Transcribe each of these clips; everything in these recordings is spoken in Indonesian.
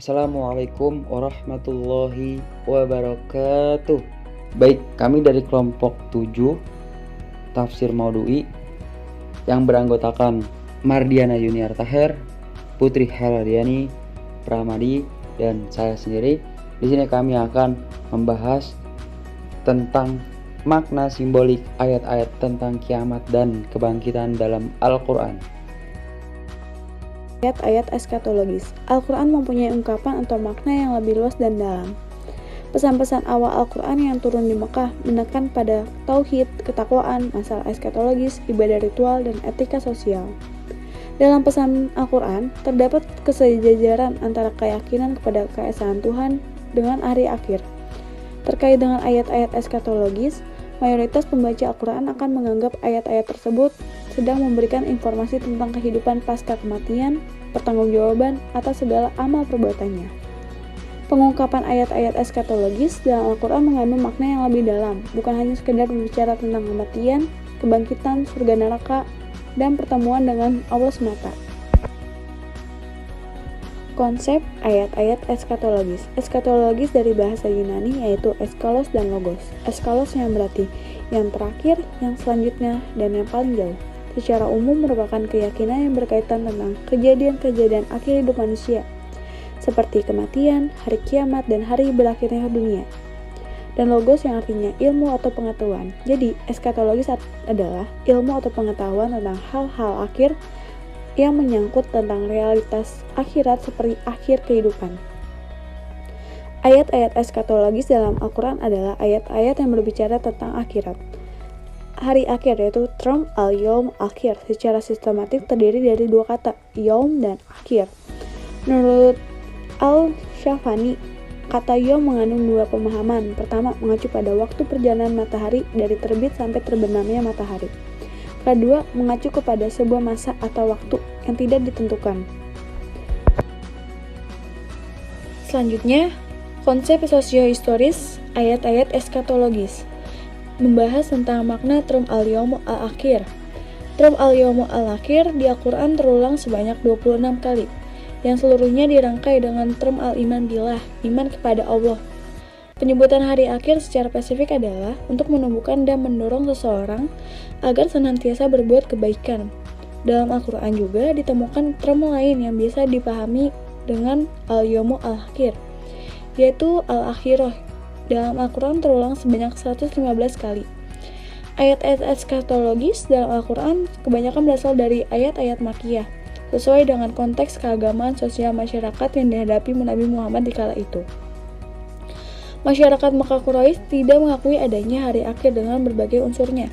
Assalamualaikum warahmatullahi wabarakatuh. Baik, kami dari kelompok 7 Tafsir Maudu'i yang beranggotakan Mardiana Yuniar Taher, Putri Haradiani, Pramadi, dan saya sendiri. Di sini kami akan membahas tentang makna simbolik ayat-ayat tentang kiamat dan kebangkitan dalam Al-Quran. Ayat-ayat eskatologis. Al-Quran mempunyai ungkapan atau makna yang lebih luas dan dalam. Pesan-pesan awal Al-Quran yang turun di Mekah menekan pada tauhid, ketakwaan, masalah eskatologis, ibadah ritual, dan etika sosial. Dalam pesan Al-Quran, terdapat kesejajaran antara keyakinan kepada keesaan Tuhan dengan hari akhir. Terkait dengan ayat-ayat eskatologis, mayoritas pembaca Al-Quran akan menganggap ayat-ayat tersebut sedang memberikan informasi tentang kehidupan pasca kematian, pertanggungjawaban atas segala amal perbuatannya. Pengungkapan ayat-ayat eskatologis dalam Al-Quran mengandung makna yang lebih dalam, bukan hanya sekedar berbicara tentang kematian, kebangkitan, surga neraka, dan pertemuan dengan Allah semata. Konsep ayat-ayat eskatologis. Eskatologis dari bahasa Yunani yaitu eskalos dan logos. Eskalos yang berarti yang terakhir, yang selanjutnya, dan yang paling jauh. Secara umum merupakan keyakinan yang berkaitan tentang kejadian-kejadian akhir hidup manusia, seperti kematian, hari kiamat, dan hari berakhirnya dunia. Dan logos yang artinya ilmu atau pengetahuan. Jadi, eskatologis adalah ilmu atau pengetahuan tentang hal-hal akhir yang menyangkut tentang realitas akhirat seperti akhir kehidupan. Ayat-ayat eskatologis dalam Al-Quran adalah ayat-ayat yang berbicara tentang akhirat. Hari akhir yaitu term al-yawm akhir secara sistematik terdiri dari dua kata, yawm dan akhir. Menurut Al-Shafani, kata yawm mengandung dua pemahaman. Pertama, mengacu pada waktu perjalanan matahari dari terbit sampai terbenamnya matahari. Kedua, mengacu kepada sebuah masa atau waktu yang tidak ditentukan. Selanjutnya, konsep sosiohistoris ayat-ayat eskatologis membahas tentang makna term al-yawm al-akhir. Term al-yawm al-akhir di Al-Quran terulang sebanyak 26 kali, yang seluruhnya dirangkai dengan term al-iman billah, iman kepada Allah. Penyebutan hari akhir secara spesifik adalah untuk menumbuhkan dan mendorong seseorang agar senantiasa berbuat kebaikan. Dalam Al-Quran juga ditemukan term lain yang bisa dipahami dengan al-yawm al-akhir, yaitu al-akhirah. Dalam Al-Quran terulang sebanyak 115 kali. Ayat-ayat eskatologis dalam Al-Quran kebanyakan berasal dari ayat-ayat Makkiyah, sesuai dengan konteks keagamaan sosial masyarakat yang dihadapi Nabi Muhammad di kala itu. Masyarakat Mekah Quraisy tidak mengakui adanya hari akhir dengan berbagai unsurnya.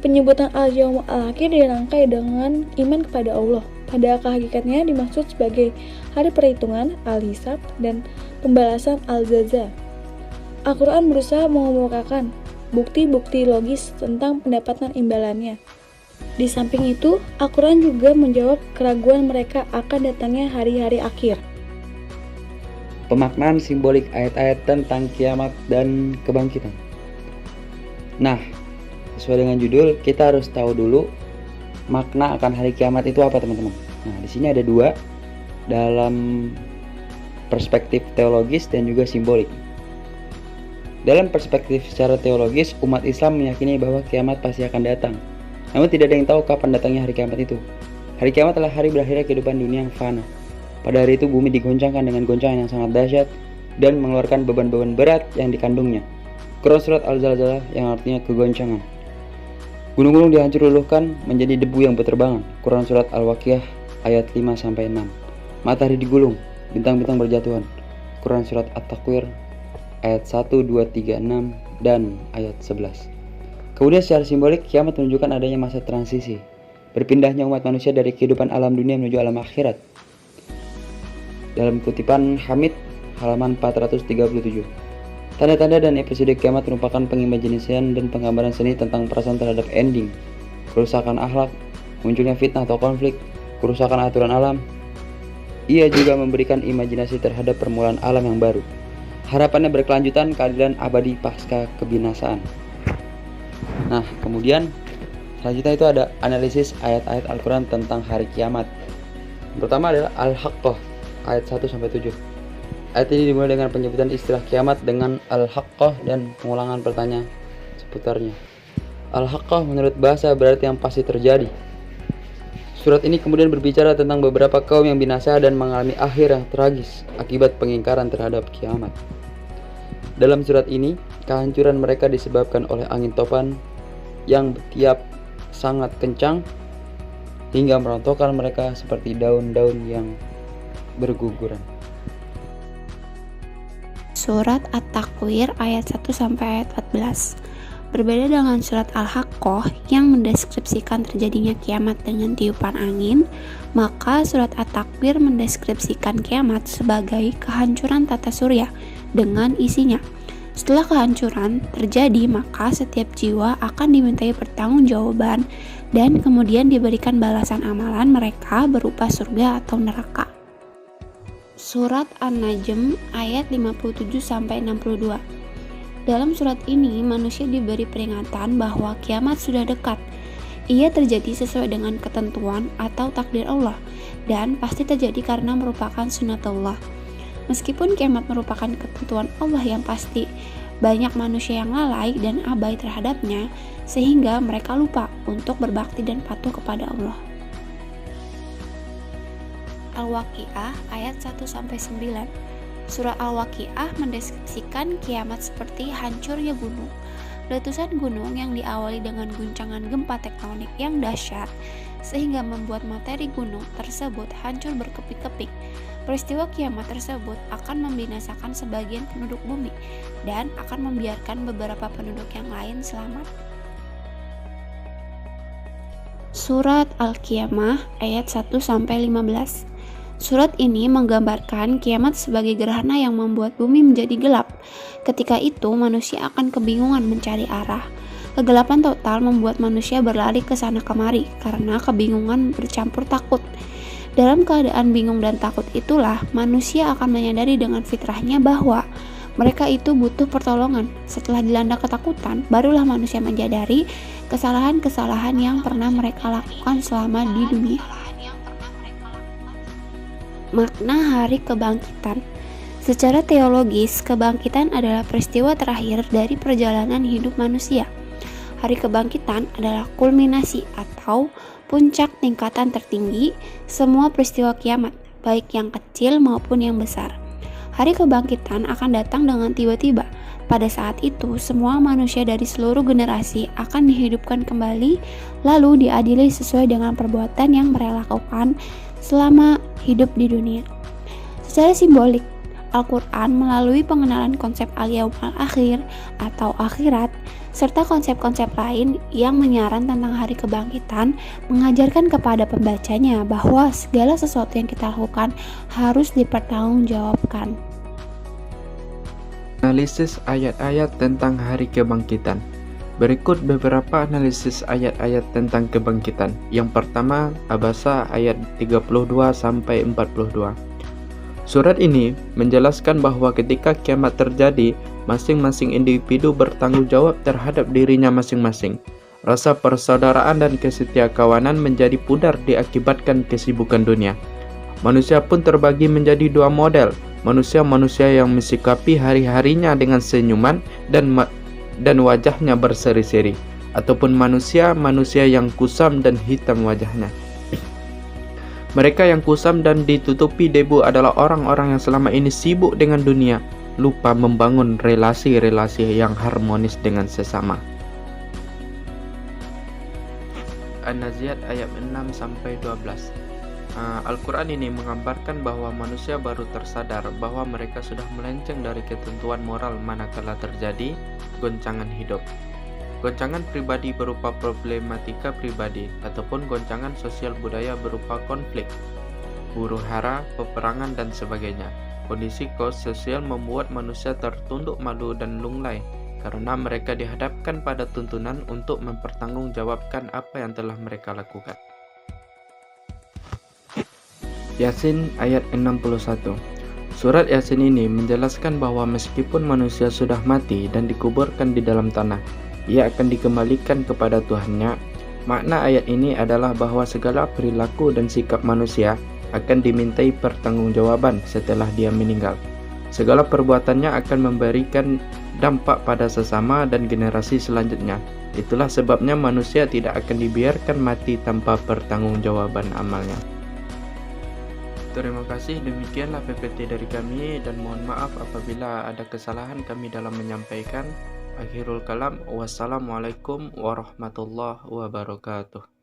Penyebutan al-yawm al-akhir dirangkai dengan iman kepada Allah. Pada hakikatnya dimaksud sebagai hari perhitungan, al-hisab, dan pembalasan al-jaza. Al-Quran berusaha mengemukakan bukti-bukti logis tentang pendapatan imbalannya. Di samping itu, Al-Quran juga menjawab keraguan mereka akan datangnya hari-hari akhir. Pemaknaan simbolik ayat-ayat tentang kiamat dan kebangkitan. Nah, sesuai dengan judul, kita harus tahu dulu makna akan hari kiamat itu apa, teman-teman. Nah, di sini ada dua dalam perspektif teologis dan juga simbolik. Dalam perspektif secara teologis, umat Islam meyakini bahwa kiamat pasti akan datang. Namun tidak ada yang tahu kapan datangnya hari kiamat itu. Hari kiamat adalah hari berakhirnya kehidupan dunia yang fana. Pada hari itu bumi digoncangkan dengan goncangan yang sangat dahsyat dan mengeluarkan beban-beban berat yang dikandungnya. Quran surat Al-Zalzalah yang artinya kegoncangan. Gunung-gunung dihancur luluhkan menjadi debu yang berterbangan. Quran surat Al-Waqiah ayat 5-6. Matahari digulung, bintang-bintang berjatuhan. Quran surat At-Takwir ayat 1, 2, 3, 6, dan ayat 11. Kemudian secara simbolik, kiamat menunjukkan adanya masa transisi, berpindahnya umat manusia dari kehidupan alam dunia menuju alam akhirat. Dalam kutipan Hamid, halaman 437. Tanda-tanda dan episode kiamat merupakan pengimajinasian dan penggambaran seni tentang perasaan terhadap ending, kerusakan akhlak, munculnya fitnah atau konflik, kerusakan aturan alam. Ia juga memberikan imajinasi terhadap permulaan alam yang baru. Harapannya berkelanjutan keadilan abadi pasca kebinasaan. Nah, kemudian selanjutnya itu ada analisis ayat-ayat Al-Quran tentang hari kiamat. Pertama adalah Al-Haqqah. ayat 1-7. Ayat ini dimulai dengan penyebutan istilah kiamat dengan al-haqqah dan pengulangan pertanyaan seputarnya. Al-haqqah menurut bahasa berarti yang pasti terjadi. Surat ini kemudian berbicara tentang beberapa kaum yang binasa dan mengalami akhir yang tragis akibat pengingkaran terhadap kiamat. Dalam surat ini, kehancuran mereka disebabkan oleh angin topan yang bertiup sangat kencang hingga merontokkan mereka seperti daun-daun yang berguguran. Surat At-Takwir ayat 1 sampai ayat 14. Berbeda dengan surat Al-Haqqah yang mendeskripsikan terjadinya kiamat dengan tiupan angin, maka surat At-Takwir mendeskripsikan kiamat sebagai kehancuran tata surya dengan isinya. Setelah kehancuran terjadi, maka setiap jiwa akan dimintai pertanggungjawaban dan kemudian diberikan balasan amalan mereka berupa surga atau neraka. Surat An-Najm ayat 57-62. Dalam surat ini, manusia diberi peringatan bahwa kiamat sudah dekat. Ia terjadi sesuai dengan ketentuan atau takdir Allah dan pasti terjadi karena merupakan sunatullah. Meskipun kiamat merupakan ketentuan Allah yang pasti, banyak manusia yang lalai dan abai terhadapnya sehingga mereka lupa untuk berbakti dan patuh kepada Allah. Al-Waqiah ayat 1-9. Surah Al-Waqiah mendeskripsikan kiamat seperti hancurnya gunung, letusan gunung yang diawali dengan guncangan gempa tektonik yang dahsyat sehingga membuat materi gunung tersebut hancur berkeping-keping. Peristiwa kiamat tersebut akan membinasakan sebagian penduduk bumi dan akan membiarkan beberapa penduduk yang lain selamat. Surat Al-Qiyamah ayat 1-15. Surat ini menggambarkan kiamat sebagai gerhana yang membuat bumi menjadi gelap. Ketika itu, manusia akan kebingungan mencari arah. Kegelapan total membuat manusia berlari ke sana kemari karena kebingungan bercampur takut. Dalam keadaan bingung dan takut itulah, manusia akan menyadari dengan fitrahnya bahwa mereka itu butuh pertolongan. Setelah dilanda ketakutan, barulah manusia menyadari kesalahan-kesalahan yang pernah mereka lakukan selama di dunia. Makna hari kebangkitan. Secara teologis, kebangkitan adalah peristiwa terakhir dari perjalanan hidup manusia. Hari kebangkitan adalah kulminasi atau puncak tingkatan tertinggi semua peristiwa kiamat, baik yang kecil maupun yang besar. Hari kebangkitan akan datang dengan tiba-tiba. Pada saat itu, semua manusia dari seluruh generasi akan dihidupkan kembali, lalu diadili sesuai dengan perbuatan yang mereka lakukan selama hidup di dunia. Secara simbolik, Al-Quran melalui pengenalan konsep al-yaum al-akhir atau akhirat, serta konsep-konsep lain yang menyaran tentang hari kebangkitan, mengajarkan kepada pembacanya bahwa segala sesuatu yang kita lakukan harus dipertanggungjawabkan. Analisis ayat-ayat tentang hari kebangkitan. Berikut beberapa analisis ayat-ayat tentang kebangkitan. Yang pertama, Abasa ayat 32-42. Surat ini menjelaskan bahwa ketika kiamat terjadi, masing-masing individu bertanggung jawab terhadap dirinya masing-masing. Rasa persaudaraan dan kesetiakawanan menjadi pudar diakibatkan kesibukan dunia. Manusia pun terbagi menjadi dua model. Manusia-manusia yang mensikapi hari-harinya dengan senyuman dan wajahnya berseri-seri, ataupun manusia-manusia yang kusam dan hitam wajahnya. Mereka yang kusam dan ditutupi debu adalah orang-orang yang selama ini sibuk dengan dunia, lupa membangun relasi-relasi yang harmonis dengan sesama. An-Naziat ayat 6-12. Al-Quran ini menggambarkan bahwa manusia baru tersadar bahwa mereka sudah melenceng dari ketentuan moral manakala terjadi goncangan hidup. Goncangan pribadi berupa problematika pribadi ataupun goncangan sosial budaya berupa konflik, huru-hara, peperangan dan sebagainya. Kondisi sosial membuat manusia tertunduk malu dan lunglai karena mereka dihadapkan pada tuntunan untuk mempertanggungjawabkan apa yang telah mereka lakukan. Yasin ayat 61. Surat Yasin ini menjelaskan bahwa meskipun manusia sudah mati dan dikuburkan di dalam tanah, ia akan dikembalikan kepada Tuhannya. Makna ayat ini adalah bahwa segala perilaku dan sikap manusia akan dimintai pertanggungjawaban setelah dia meninggal. Segala perbuatannya akan memberikan dampak pada sesama dan generasi selanjutnya. Itulah sebabnya manusia tidak akan dibiarkan mati tanpa pertanggungjawaban amalnya. Terima kasih, demikianlah PPT dari kami dan mohon maaf apabila ada kesalahan kami dalam menyampaikan. Akhirul kalam, wassalamualaikum warahmatullahi wabarakatuh.